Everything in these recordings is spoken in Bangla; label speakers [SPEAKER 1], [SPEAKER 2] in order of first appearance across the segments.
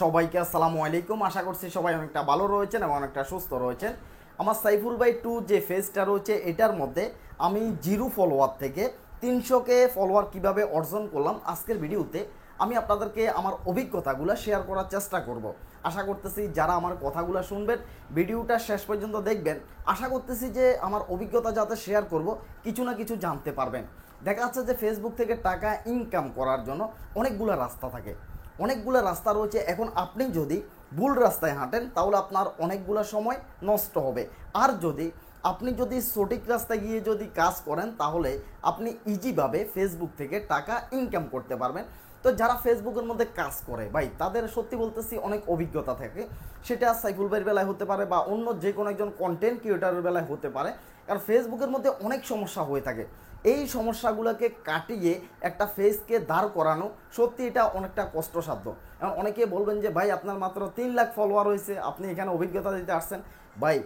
[SPEAKER 1] সবাইকে আসসালামু আলাইকুম। আশা করছি সবাই অনেকটা ভালো রয়েছেন এবং অনেকটা সুস্থ রয়েছেন। আমার সাইফুল ভাই 2 যে ফেজটা রয়েছে এটার মধ্যে আমি 0 ফলোয়ার থেকে 300কে ফলোয়ার কিভাবে অর্জন করলাম আজকের ভিডিওতে আমি আপনাদেরকে আমার অভিজ্ঞতাগুলো শেয়ার করার চেষ্টা করব। আশা করতেছি যারা আমার কথাগুলো শুনবেন ভিডিওটা শেষ পর্যন্ত দেখবেন, আশা করতেছি যে আমার অভিজ্ঞতা যাতে শেয়ার করব কিছু না কিছু জানতে পারবেন। দেখা যাচ্ছে যে ফেসবুক থেকে টাকা ইনকাম করার জন্য অনেকগুলো রাস্তা থাকে, অনেকগুলো রাস্তা রয়েছে। এখন আপনি যদি ভুল রাস্তায় হাঁটেন তাহলে আপনার অনেকগুলো সময় নষ্ট হবে, আর আপনি যদি সঠিক রাস্তায় গিয়ে যদি কাজ করেন তাহলে আপনি ইজিভাবে ফেসবুক থেকে টাকা ইনকাম করতে পারবেন। তো যারা ফেসবুকের মধ্যে কাজ করে ভাই তাদের সত্যি বলতেছি অনেক অভিজ্ঞতা থাকে, সেটা সাইফুল ভাইয়ের বেলায় হতে পারে বা অন্য যে কোনো একজন কন্টেন্ট ক্রিয়েটারের বেলায় হতে পারে, কারণ ফেসবুকের মধ্যে অনেক সমস্যা হয়ে থাকে। এই সমস্যাগুলোকে কাটিয়ে একটা ফেসকে দাঁড় করানো সত্যি এটা অনেকটা কষ্টসাধ্য। এবং অনেকে বলবেন যে ভাই আপনার মাত্র 3 লাখ ফলোয়ার হয়েছে, আপনি এখানে অভিজ্ঞতা দিতে আসছেন। ভাই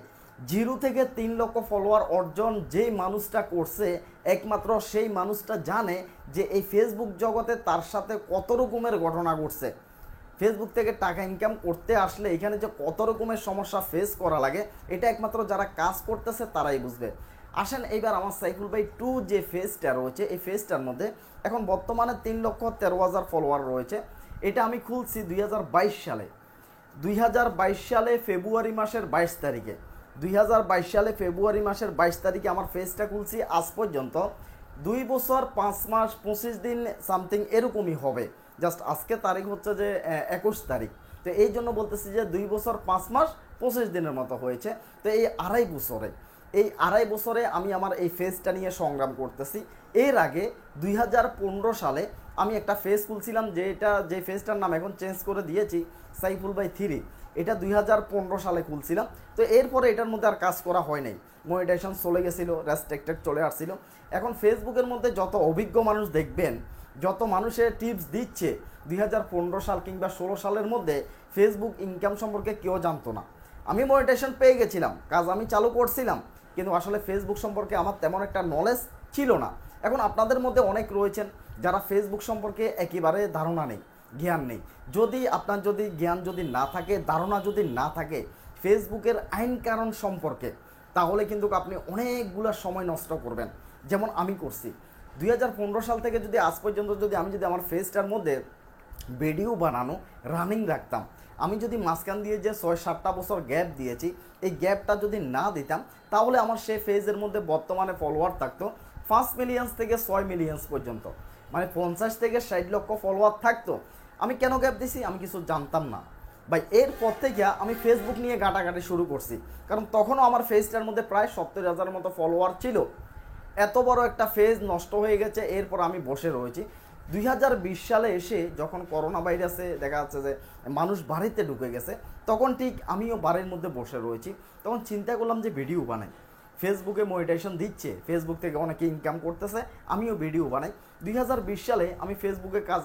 [SPEAKER 1] 0 থেকে 3 লক্ষ ফলোয়ার অর্জন যেই মানুষটা করছে একমাত্র সেই মানুষটা জানে যে এই ফেসবুক জগতে তার সাথে কত রকমের ঘটনা ঘটছে। ফেসবুক থেকে টাকা ইনকাম করতে আসলে এখানে যে কত রকমের সমস্যা ফেস করা লাগে এটা একমাত্র যারা কাজ করতেছে তারাই বুঝবে। আসেন এইবার আমার সাইফুল ভাই 2 যে ফেজটা রয়েছে এই ফেজটার মধ্যে এখন বর্তমানে 3,13,000 ফলোয়ার রয়েছে। এটা আমি খুলছি 2022 সালে, 2022 সালে ফেব্রুয়ারি মাসের 22 তারিখে, 2022 সালে ফেব্রুয়ারি মাসের 22 তারিখে আমার ফেজটা খুলছি। আজ পর্যন্ত 2 বছর 5 মাস 25 দিন সামথিং এরকমই হবে। জাস্ট আজকে তারিখ হচ্ছে যে 21 তারিখ, তো এই জন্য বলতেছি যে 2 বছর 5 মাস 25 দিনের মতো হয়েছে। তো এই আড়াই বছরে আমি আমার এই ফেজটা নিয়ে সংগ্রাম করতেছি। এর আগে 2015 সালে আমি একটা ফেজ খুলছিলাম, যে ফেজটার নাম এখন চেঞ্জ করে দিয়েছি সাইফুল ভাই 3। এটা 2015 সালে খুলছিলাম। তো এরপরে এটার মধ্যে আর কাজ করা হয় নাই, মনিটাইজেশন চলে গেছিলো, রেস্ট্রিক্টেড চলে আসছিল। এখন ফেসবুকের মধ্যে যত অভিজ্ঞ মানুষ দেখবেন, যত মানুষের টিপস দিচ্ছে 2015 সাল কিংবা 16 সালের মধ্যে ফেসবুক ইনকাম সম্পর্কে কেউ জানতো না। আমি মনিটাইজেশন পেয়ে গেছিলাম, কাজ আমি চালু করছিলাম, কিন্তু আসলে ফেসবুক সম্পর্কে আমার তেমন একটা নলেজ ছিল না। এখন আপনাদের মধ্যে অনেক রয়েছেন যারা ফেসবুক সম্পর্কে একেবারে ধারণা নেই, জ্ঞান নেই। আপনার জ্ঞান যদি না থাকে, ধারণা যদি না থাকে ফেসবুকের আইন কারণ সম্পর্কে, তাহলে কিন্তু আপনি অনেকগুলো সময় নষ্ট করবেন, যেমন আমি করছি। 2015 সাল থেকে যদি আজ পর্যন্ত আমি আমার ফেজটার মধ্যে ভিডিও বানানো রানিং রাখতাম, আমি যদি মাঝখান দিয়ে যে 6-7টা বছর গ্যাপ দিয়েছি এই গ্যাপটা যদি না দিতাম তাহলে আমার সেই ফেজের মধ্যে বর্তমানে ফলোয়ার থাকতো 5 মিলিয়ন থেকে 6 মিলিয়ন পর্যন্ত, মানে 50 থেকে 60 লক্ষ ফলোয়ার থাকতো। আমি কেন গ্যাপ দিছি আমি কিছু জানতাম না ভাই। এরপর থেকে আমি ফেসবুক নিয়ে ঘাটাঘাটি শুরু করছি, কারণ তখনও আমার ফেজটার মধ্যে প্রায় 70,000 মতো ফলোয়ার ছিল। এত বড় একটা ফেজ নষ্ট হয়ে গেছে, এরপর আমি বসে রয়েছি। 2020 সালে এসে যখন করোনা ভাইরাসে দেখা যাচ্ছে যে মানুষ বাড়িতে ঢুকে গেছে, তখন ঠিক আমিও বাড়ির মধ্যে বসে রয়েছি। তখন চিন্তা করলাম যে ভিডিও বানাই, ফেসবুকে মনিটাইজেশন দিচ্ছে, ফেসবুক থেকে অনেকে ইনকাম করতেছে, আমিও ভিডিও বানাই। 2020 সালে আমি ফেসবুকে কাজ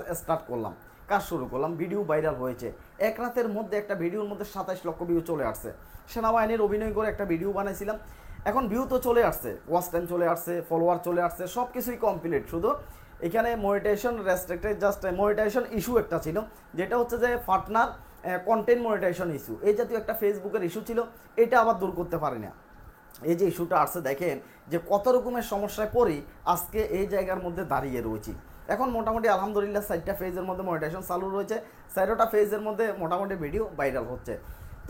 [SPEAKER 1] শুরু করলাম, ভিডিও ভাইরাল হয়েছে। এক রাতের মধ্যে একটা ভিডিওর মধ্যে 27 লক্ষ ভিউ চলে আসছে। সেনাবাহিনীর অভিনয় করে একটা ভিডিও বানাইছিলাম, এখন ভিউ তো চলে আসছে, ওয়াচ টাইম চলে আসছে, ফলোয়ার চলে আসছে, সব কিছুই কমপ্লিট। শুধু এখানে monetization restricted just monetization issue একটা ছিল, যেটা হচ্ছে যে পার্টনার কন্টেন্ট মনিটাইজেশন ইস্যু, এই জাতীয় একটা ফেসবুকের ইস্যু ছিল, এটা আবার দূর করতে পারি না। এই যে ইস্যুটা আসছে দেখেন যে কত রকমের সমস্যায় পড়ি আজকে এই জায়গার মধ্যে দাঁড়িয়ে রয়েছি। এখন মোটামুটি আলহামদুলিল্লাহ 4টা ফেজের মধ্যে মনিটাইজেশন চালু রয়েছে, 4টা ফেজের মধ্যে মোটামুটি ভিডিও ভাইরাল হচ্ছে।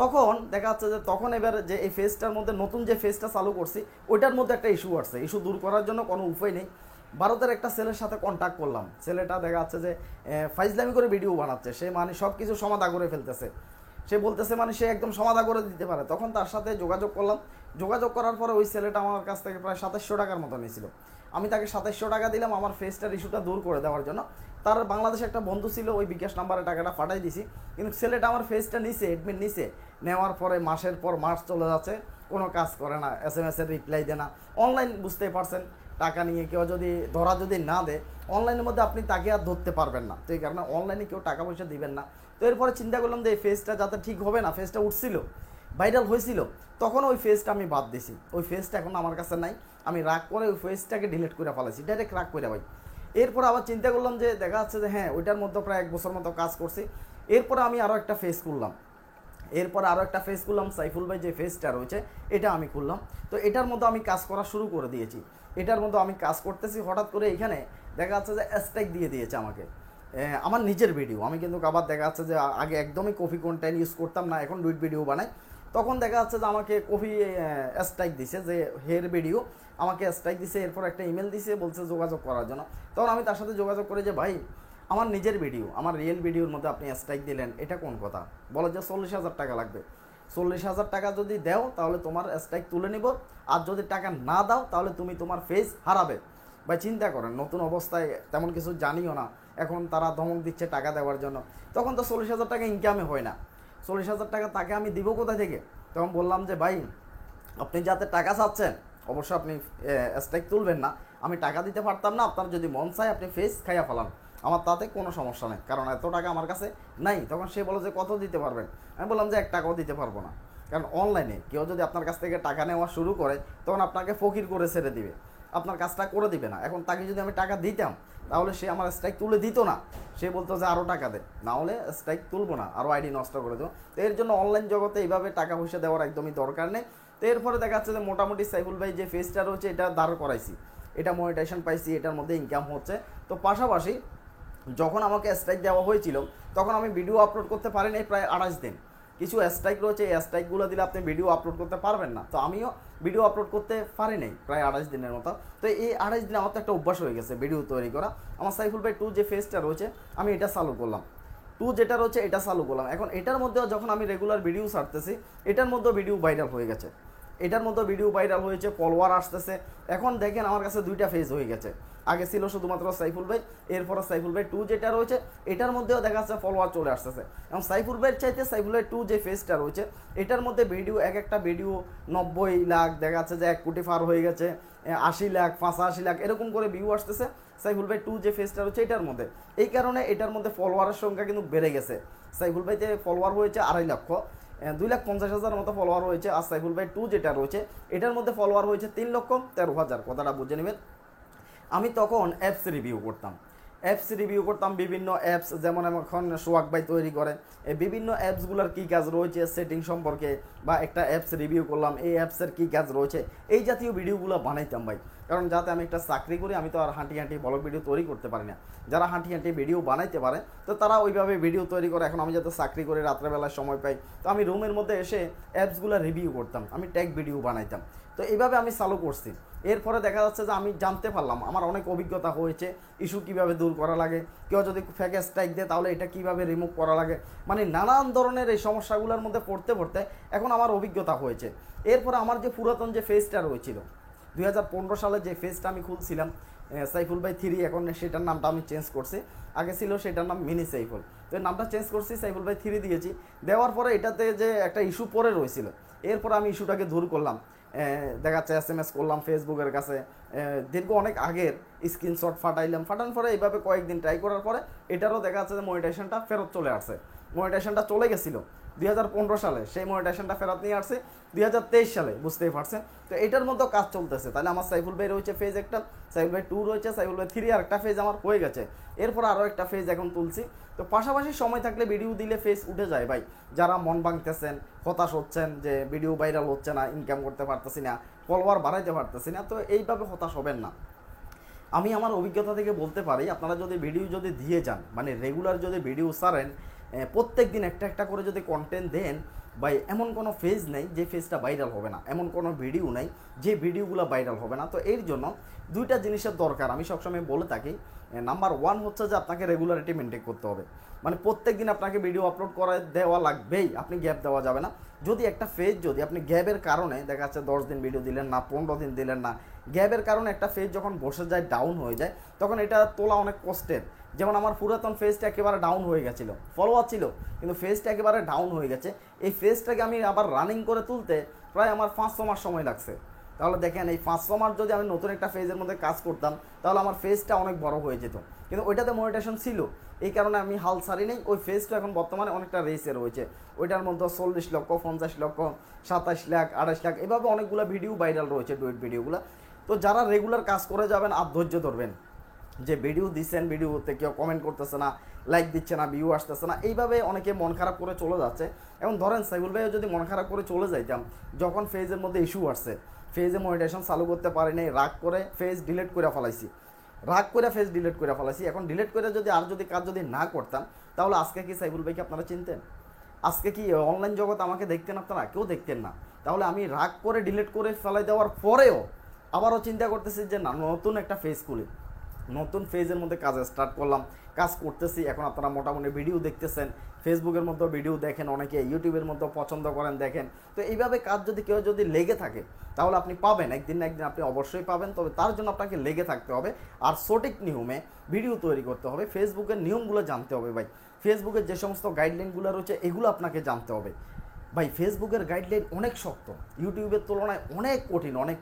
[SPEAKER 1] তখন দেখা যাচ্ছে যে তখন এবার যে এই ফেজটার মধ্যে নতুন যে ফেজটা চালু করছি ওইটার মধ্যে একটা ইস্যু আসছে, ইস্যু দূর করার জন্য কোনো উপায় নেই। ভারতের একটা ছেলের সাথে কন্ট্যাক্ট করলাম, ছেলেটা দেখা যাচ্ছে যে ফাইজলামি করে ভিডিও বানাচ্ছে, সে মানে সব কিছু সমাধা করে ফেলতেছে, সে বলতেছে মানে সে একদম সমাধা করে দিতে পারে। তখন তার সাথে যোগাযোগ করলাম, যোগাযোগ করার পরে ওই ছেলেটা আমার কাছ থেকে প্রায় 2700 টাকার মতো নিয়েছিল। আমি তাকে 2700 টাকা দিলাম আমার ফেসটার ইস্যুটা দূর করে দেওয়ার জন্য। তার বাংলাদেশে একটা বন্ধু ছিল, ওই বিকাশ নাম্বারে টাকাটা পাঠাই দিছি, কিন্তু ছেলেটা আমার ফেসটা নিছে, অ্যাডমিন নিছে, নেওয়ার পরে মাসের পর মাস চলে যাচ্ছে, কোনো কাজ করে না, SMS এর রিপ্লাই দেয় না। অনলাইন বুঝতেই পারছেন, টাকা নিয়ে কেউ যদি না দেয় অনলাইনের মধ্যে আপনি তাকে আর ধরতে পারবেন না, তো এই কারণে অনলাইনে কেউ টাকা পয়সা দিবেন না। তো এরপরে চিন্তা করলাম যে এই ফেজটা যাতে ঠিক হবে না, ফেজটা উঠছিল, ভাইরাল হয়েছিল, তখন ওই ফেজটা আমি বাদ দিছি। ওই ফেজটা এখন আমার কাছে নাই, আমি রাগ করে ওই ফেজটাকে ডিলিট করে ফেলেছি, ডাইরেক্ট রাগ করে ভাই। এরপর আবার চিন্তা করলাম যে দেখা যাচ্ছে যে হ্যাঁ ওইটার মধ্যে প্রায় 1 বছর মতো কাজ করছি, এরপরে আমি আরও একটা ফেজ করলাম, সাইফুল ভাই যে ফেজটা রয়েছে এটা আমি খুললাম। তো এটার মধ্যে আমি কাজ করা শুরু করে দিয়েছি, এটার মধ্যে আমি কাজ করতেছি, হঠাৎ করে এখানে দেখা যাচ্ছে যে স্ট্রাইক দিয়ে দিয়েছে আমাকে। আমার নিজের ভিডিও, আমি কিন্তু আবার দেখা যাচ্ছে যে আগে একদমই কপি কন্টেন্ট ইউজ করতাম না, এখন ডুইট ভিডিও বানাই। তখন দেখা যাচ্ছে যে আমাকে কপি স্ট্রাইক দিছে, যে হের ভিডিও আমাকে স্ট্রাইক দিছে। এরপর একটা ইমেল দিছে, বলছে যোগাযোগ করার জন্য। তখন আমি তার সাথে যোগাযোগ করি যে ভাই আমার নিজের ভিডিও, আমার রিয়েল ভিডিওর মধ্যে আপনি স্ট্রাইক দিলেন, এটা কোন কথা? বলে যে 40,000 টাকা লাগবে। 40,000 টাকা যদি দাও তাহলে তোমার স্ট্রাইক তুলে নিব, আর যদি টাকা না দাও তাহলে তুমি তোমার ফেস হারাবে। ভাই চিন্তা করেন, নতুন অবস্থায় তেমন কিছু জানিও না, এখন তারা ধমক দিচ্ছে টাকা দেওয়ার জন্য। তখন তো 40,000 টাকা ইনকামে হয় না, 40,000 টাকা তাকে আমি দিব কোথা থেকে? তখন বললাম যে ভাই আপনি যাতে টাকা চাচ্ছেন অবশ্য আপনি স্ট্রাইক তুলবেন না, আমি টাকা দিতে পারতাম না, আপনার যদি মন চায় আপনি ফেস খাইয়া ফেলান, আমার তাতে কোনো সমস্যা নেই, কারণ এত টাকা আমার কাছে নাই। তখন সে বলে যে কত দিতে পারবেন? আমি বললাম যে 1 টাকাও দিতে পারবো না, কারণ অনলাইনে কেউ যদি আপনার কাছ থেকে টাকা নেওয়া শুরু করে তখন আপনাকে ফকির করে ছেড়ে দিবে, আপনার কাজটা করে দিবে না। এখন তাকে যদি আমি টাকা দিতাম তাহলে সে আমার স্ট্রাইক তুলে দিত না, সে বলতো যে আরও টাকা দে, না হলে স্ট্রাইক তুলবো না, আরও আইডি নষ্ট করে দেবো। তো এর জন্য অনলাইন জগতে এইভাবে টাকা পয়সা দেওয়ার একদমই দরকার নেই। তো এরপরে দেখা যাচ্ছে যে মোটামুটি সাইফুল ভাই যে ফেসটা রয়েছে এটা দাঁড় করাইছি, এটা মনিটাইজেশন পাইছি, এটার মধ্যে ইনকাম হচ্ছে। তো পাশাপাশি যখন আমাকে স্ট্রাইক দেওয়া হয়েছিল তখন আমি ভিডিও আপলোড করতে পারিনি প্রায় 28 দিন। কিছু স্ট্রাইক রয়েছে, এই স্ট্রাইকগুলো দিলে আপনি ভিডিও আপলোড করতে পারবেন না, তো আমিও ভিডিও আপলোড করতে পারি নাই প্রায় 28 দিনের মতো। তো এই 28 দিন আমার তো একটা অভ্যাস হয়ে গেছে ভিডিও তৈরি করা। আমার সাইফুল ভাই 2 যে ফেজটা রয়েছে আমি এটা চালু করলাম, 2 যেটা রয়েছে এটা চালু করলাম। এখন এটার মধ্যেও যখন আমি রেগুলার ভিডিও ছাড়তেছি এটার মধ্যেও ভিডিও ভাইরাল হয়ে গেছে, ফলোয়ার আসতেছে। এখন দেখেন আমার কাছে 2টা ফেজ হয়ে গেছে, আগে ছিল শুধুমাত্র সাইফুল ভাই, এরপরে সাইফুল ভাই 2 যেটা রয়েছে এটার মধ্যেও দেখা যাচ্ছে ফলোয়ার চলে আসতেছে। এবং সাইফুল ভাইয়ের চাইতে সাইফুল ভাই 2 যে ফেজটা রয়েছে এটার মধ্যে ভিডিও, এক একটা ভিডিও 90 লাখ, দেখা যাচ্ছে যে 1 কোটি পার হয়ে গেছে, 80 লাখ 85 লাখ এরকম করে ভিউ আসতেছে সাইফুল ভাই 2 যে ফেজটা রয়েছে এটার মধ্যে। এই কারণে এটার মধ্যে ফলোয়ারের সংখ্যা কিন্তু বেড়ে গেছে। সাইফুল ভাইতে ফলোয়ার হয়েছে 2.5 লক্ষ, 2,50,000 মতো ফলোয়ার হয়েছে। আর সাইফুল ভাই 2 যেটা রয়েছে এটার মধ্যে ফলোয়ার হয়েছে 3,13,000। কথাটা বুঝে নেবেন। আমি তখন অ্যাপস রিভিউ করতাম বিভিন্ন অ্যাপস, যেমন এখন সোহাগ ভাই তৈরি করে এই বিভিন্ন অ্যাপসগুলোর কী কাজ রয়েছে সেটিং সম্পর্কে, বা একটা অ্যাপস রিভিউ করলাম এই অ্যাপসের কী কাজ রয়েছে, এই জাতীয় ভিডিওগুলো বানাইতাম ভাই। কারণ যাতে আমি একটা চাকরি করি, আমি তো আর হাঁটি ব্লগ ভিডিও তৈরি করতে পারি না। যারা হাঁটি ভিডিও বানাইতে পারে তো তারা ওইভাবে ভিডিও তৈরি করে। এখন আমি যাতে চাকরি করে রাত্রেবেলায় সময় পাই, তো আমি রুমের মধ্যে এসে অ্যাপসগুলো রিভিউ করতাম, আমি ট্যাগ ভিডিও বানাইতাম। তো এইভাবে আমি চালু করছি। এরপরে দেখা যাচ্ছে যে আমি জানতে পারলাম, আমার অনেক অভিজ্ঞতা হয়েছে ইস্যু কীভাবে দূর করা লাগে, কেউ যদি ফেক স্ট্রাইক দেয় তাহলে এটা কীভাবে রিমুভ করা লাগে, মানে নানান ধরনের এই সমস্যাগুলোর মধ্যে পড়তে এখন আমার অভিজ্ঞতা হয়েছে। এরপরে আমার যে পুরাতন যে ফেজটা রয়েছিল 2015 সালে যে ফেজটা আমি খুলছিলাম সাইফুল ভাই 3, এখন সেটার নামটা আমি চেঞ্জ করছি। আগে ছিল সেটার নাম মিনি সাইফুল, তো নামটা চেঞ্জ করছি, সাইফুল ভাই 3 দিয়েছি। দেওয়ার পরে এটাতে যে একটা ইস্যু পরে রয়েছিল, এরপর আমি ইস্যুটাকে দূর করলাম। দেখা যাচ্ছে SMS করলাম ফেসবুকের কাছে, দীর্ঘ অনেক আগের স্ক্রিনশট ফাটানোর পরে এইভাবে কয়েকদিন ট্রাই করার পরে এটারও দেখা যাচ্ছে যে মনিটাইজেশনটা ফেরত চলে আসছে। মনিটাইজেশনটা চলে গেছিলো 2015 সালে, সেই মনিটাইজেশনটা ফেরত নিয়ে আসছে 2023 সালে, বুঝতেই পারছেন। তো এটার মধ্যেও কাজ চলতেছে। তাহলে আমার সাইফুল ভাই রয়েছে ফেজ একটা, সাইফুল ভাই 2 রয়েছে, সাইফুল ভাই 3 আর একটা ফেজ আমার হয়ে গেছে। এরপর আরও একটা ফেজ এখন তুলছি। তো পাশাপাশি সময় থাকলে ভিডিও দিলে ফেজ উঠে যায় ভাই। যারা মন ভাঙতেছেন, হতাশ হচ্ছেন যে ভিডিও ভাইরাল হচ্ছে না, ইনকাম করতে পারতেছি না, ফলোয়ার বাড়াইতে পারতেছি না, তো এইভাবে হতাশ হবেন না। আমি আমার অভিজ্ঞতা থেকে বলতে পারি, আপনারা যদি ভিডিও যদি দিয়ে যান, মানে রেগুলার যদি ভিডিও ছাড়েন, প্রত্যেক দিন একটা করে যদি কন্টেন্ট দেন ভাই, এমন কোনো ফেজ নেই যে ফেজটা ভাইরাল হবে না, এমন কোনো ভিডিও নেই যে ভিডিওগুলো ভাইরাল হবে না। তো এর জন্য 2টা জিনিসের দরকার, আমি সবসময় বলে থাকি। নাম্বার 1 হচ্ছে যে আপনাকে রেগুলারিটি মেনটেন করতে হবে, মানে প্রত্যেক দিন আপনাকে ভিডিও আপলোড করে দেওয়া লাগবেই, আপনি গ্যাপ দেওয়া যাবে না। যদি একটা ফেজ যদি আপনি গ্যাপের কারণে দেখা যাচ্ছে 10 দিন ভিডিও দিলেন না, 15 দিন দিলেন না, গ্যাপের কারণে একটা ফেজ যখন বসে যায়, ডাউন হয়ে যায়, তখন এটা তোলা অনেক কষ্টের। যেমন আমার পুরাতন ফেজটা একেবারে ডাউন হয়ে গেছিলো, ফলোয়ার ছিল কিন্তু ফেজটা একেবারে ডাউন হয়ে গেছে। এই ফেজটাকে আমি আবার রানিং করে তুলতে প্রায় আমার 5-6 মাস সময় লাগছে। তাহলে দেখেন এই 5-6 মাস যদি আমি নতুন একটা ফেজের মধ্যে কাজ করতাম তাহলে আমার ফেজটা অনেক বড় হয়ে যেত, কিন্তু ওইটাতে মনিটাইজেশন ছিল, এই কারণে আমি হাল ছাড়ি নেই। ওই ফেজটা এখন বর্তমানে অনেকটা রেসে রয়েছে, ওইটার মধ্যে 40 লক্ষ, 50 লক্ষ, 27 লাখ, 28 লাখ এভাবে অনেকগুলো ভিডিও ভাইরাল রয়েছে, ডুয়েট ভিডিওগুলো। তো যারা রেগুলার কাজ করে যাবেন আর ধৈর্য ধরবেন, যে ভিডিও দিচ্ছেন ভিডিওতে কেউ কমেন্ট করতেছে না, লাইক দিচ্ছে না, ভিউ আসতেছে না, এইভাবে অনেকে মন খারাপ করে চলে যাচ্ছে। এখন ধরেন সাইফুল ভাইও যদি মন খারাপ করে চলে যাইতাম, যখন ফেজের মধ্যে ইস্যু আসছে, ফেজে মনিটাইজেশন চালু করতে পারি নাই, রাগ করে ফেজ ডিলিট করে ফেলাইছি, এখন ডিলিট করে যদি আর যদি কাজ যদি না করতাম, তাহলে আজকে কি সাইফুল ভাইকে আপনারা চিনতেন? আজকে কি অনলাইন জগৎ আমাকে দেখতেন আপনারা? কেউ দেখতেন না। তাহলে আমি রাগ করে ডিলিট করে ফেলাই দেওয়ার পরেও আবারও চিন্তা করতেছি যে না, নতুন একটা ফেজ খুলি, নতুন ফেজের মধ্যে কাজ স্টার্ট করলাম, কাজ করতেছি। এখন আপনারা মোটামুটি ভিডিও দেখতেছেন, ফেসবুকের মধ্যেও ভিডিও দেখেন, অনেকে ইউটিউবের মধ্যেও পছন্দ করেন, দেখেন। তো এইভাবে কাজ যদি কেউ যদি লেগে থাকে, তাহলে আপনি পাবেন, একদিন না একদিন আপনি অবশ্যই পাবেন। তবে তার জন্য আপনাকে লেগে থাকতে হবে, আর সঠিক নিয়মে ভিডিও তৈরি করতে হবে, ফেসবুকের নিয়মগুলো জানতে হবে ভাই। ফেসবুকের যে সমস্ত গাইডলাইনগুলো রয়েছে এগুলো আপনাকে জানতে হবে ভাই। ফেসবুকের গাইডলাইন অনেক শক্ত, ইউটিউবের তুলনায় অনেক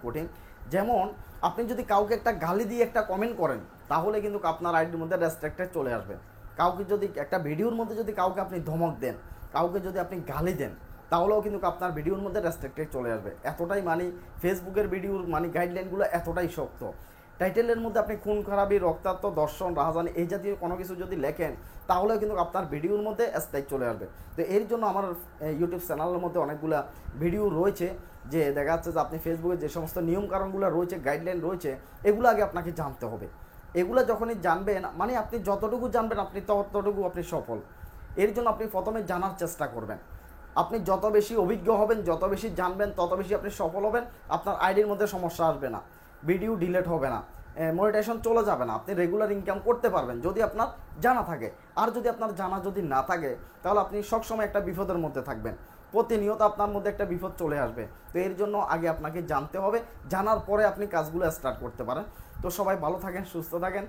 [SPEAKER 1] কঠিন। যেমন আপনি যদি কাউকে একটা গালি দিয়ে একটা কমেন্ট করেন, তাহলে কিন্তু আপনার আইডির মধ্যে রেস্ট্রিক্টেড চলে আসবে। কাউকে যদি একটা ভিডিওর মধ্যে যদি কাউকে আপনি ধমক দেন, কাউকে যদি আপনি গালি দেন, তাহলেও কিন্তু আপনার ভিডিওর মধ্যে রেস্ট্রিক্টেড চলে আসবে। এতটাই ফেসবুকের ভিডিওর গাইডলাইনগুলো এতটাই শক্ত। টাইটেলের মধ্যে আপনি খুন খারাপি, রক্তাক্ত, দর্শন, রাহাজানি এই জাতীয় কোনো কিছু যদি লেখেন, তাহলেও কিন্তু আপনার ভিডিওর মধ্যে স্ট্রাইক চলে আসবে। তো এর জন্য আমার ইউটিউব চ্যানেলের মধ্যে অনেকগুলো ভিডিও রয়েছে, যে দেখা যাচ্ছে যে আপনি ফেসবুকে যে সমস্ত নিয়মকানুনগুলো রয়েছে, গাইডলাইন রয়েছে, এগুলো আগে আপনাকে জানতে হবে। এগুলো যখনই জানবেন, আপনি যতটুকু জানবেন আপনি ততটুকু আপনি সফল। এর জন্য আপনি প্রথমে জানার চেষ্টা করবেন। আপনি যত বেশি অভিজ্ঞ হবেন, যত বেশি জানবেন, তত বেশি আপনি সফল হবেন। আপনার আইডির মধ্যে সমস্যা আসবে না, ভিডিও ডিলিট হবে না, মনিটাইজেশন চলে যাবে না, আপনি রেগুলার ইনকাম করতে পারবেন যদি আপনার জানা থাকে। আর যদি আপনার জানা যদি না থাকে, তাহলে আপনি সবসময় একটা বিপদের মধ্যে থাকবেন, প্রতিনিয়ত আপনার মধ্যে একটা বিপদ চলে আসবে। তো এর জন্য আগে আপনাকে জানতে হবে, জানার পরে আপনি কাজগুলো স্টার্ট করতে পারেন। তো সবাই ভালো থাকেন, সুস্থ থাকেন।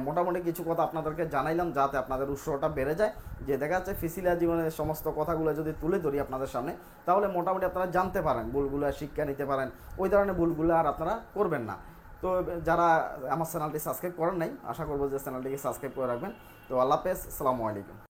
[SPEAKER 1] মোটামুটি কিছু কথা আপনাদেরকে জানাইলাম, যাতে আপনাদের উৎসাহটা বেড়ে যায়। যে দেখা যাচ্ছে ফিসিলিয়া জীবনের সমস্ত কথাগুলো যদি তুলে ধরি আপনাদের সামনে, তাহলে মোটামুটি আপনারা জানতে পারেন, ভুলগুলো শিক্ষা নিতে পারেন, ওই ধরনের ভুলগুলো আর আপনারা করবেন না। তো যারা আমার চ্যানেলটি সাবস্ক্রাইব করেন নাই, আশা করবো যে চ্যানেলটিকে সাবস্ক্রাইব করে রাখবেন। তো আল্লাহ হাফেজ, আসসালামু আলাইকুম।